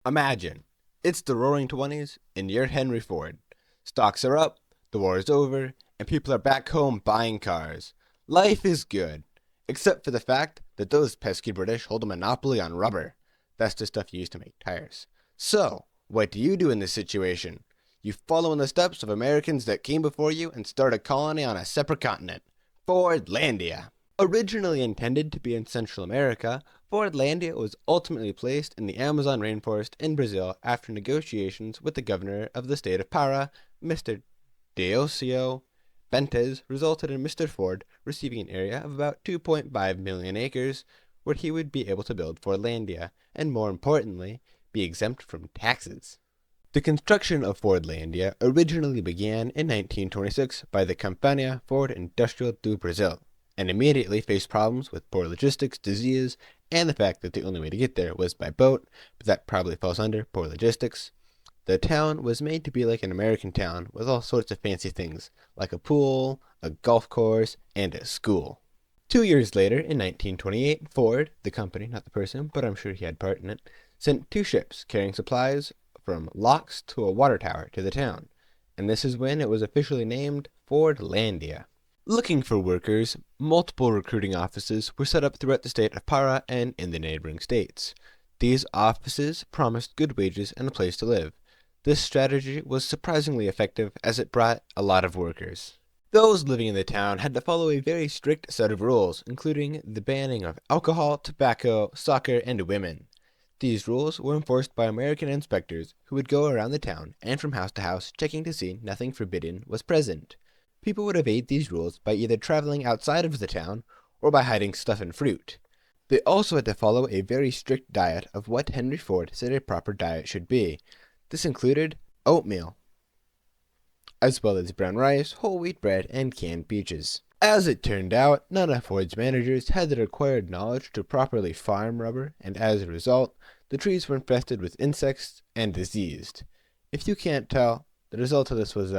Imagine, it's the roaring 20s and you're Henry Ford. Stocks are up, the war is over, and people are back home buying cars. Life is good, except for the fact that those pesky British hold a monopoly on rubber. That's the stuff you use to make tires. So, what do you do in this situation? You follow in the steps of Americans that came before you and start a colony on a separate continent, Fordlandia. Originally intended to be in Central America, Fordlandia was ultimately placed in the Amazon rainforest in Brazil after negotiations with the governor of the state of Para, Mr. Deocio Bentes, resulted in Mr. Ford receiving an area of about 2.5 million acres where he would be able to build Fordlandia, and more importantly, be exempt from taxes. The construction of Fordlandia originally began in 1926 by the Companhia Ford Industrial do Brasil, and immediately faced problems with poor logistics, disease, and the fact that the only way to get there was by boat, but that probably falls under poor logistics. The town was made to be like an American town with all sorts of fancy things, like a pool, a golf course, and a school. 2 years later, in 1928, Ford, the company, not the person, but I'm sure he had part in it, sent 2 ships carrying supplies from locks to a water tower to the town, and this is when it was officially named Fordlandia. Looking for workers, multiple recruiting offices were set up throughout the state of Para and in the neighboring states. These offices promised good wages and a place to live. This strategy was surprisingly effective as it brought a lot of workers. Those living in the town had to follow a very strict set of rules, including the banning of alcohol, tobacco, soccer, and women. These rules were enforced by American inspectors who would go around the town and from house to house checking to see nothing forbidden was present. People would evade these rules by either traveling outside of the town or by hiding stuff in fruit. They also had to follow a very strict diet of what Henry Ford said a proper diet should be. This included oatmeal, as well as brown rice, whole wheat bread, and canned peaches. As it turned out, none of Ford's managers had the required knowledge to properly farm rubber, and as a result, the trees were infested with insects and diseased. If you can't tell, the result of this was,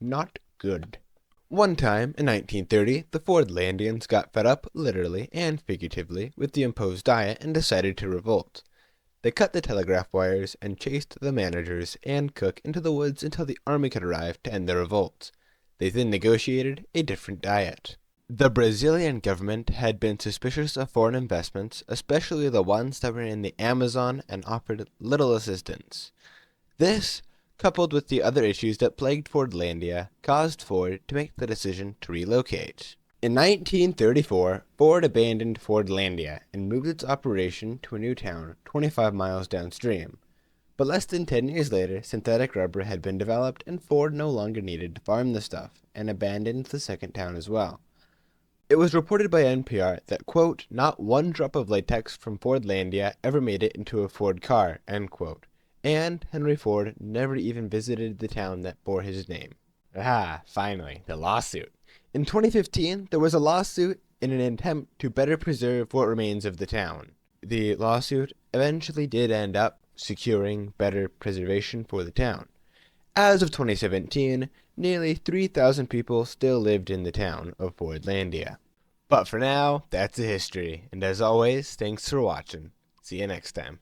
not good. One time, in 1930, the Fordlandians got fed up, literally and figuratively, with the imposed diet and decided to revolt. They cut the telegraph wires and chased the managers and cook into the woods until the army could arrive to end the revolt. They then negotiated a different diet. The Brazilian government had been suspicious of foreign investments, especially the ones that were in the Amazon, and offered little assistance. This, coupled with the other issues that plagued Fordlandia, caused Ford to make the decision to relocate. In 1934, Ford abandoned Fordlandia and moved its operation to a new town 25 miles downstream. But less than 10 years later, synthetic rubber had been developed and Ford no longer needed to farm the stuff, and abandoned the second town as well. It was reported by NPR that, quote, not one drop of latex from Fordlandia ever made it into a Ford car, end quote. And Henry Ford never even visited the town that bore his name. Ah, finally, the lawsuit. In 2015, there was a lawsuit in an attempt to better preserve what remains of the town. The lawsuit eventually did end up securing better preservation for the town. As of 2017, nearly 3,000 people still lived in the town of Fordlandia. But for now, that's the history, and as always, thanks for watching. See you next time.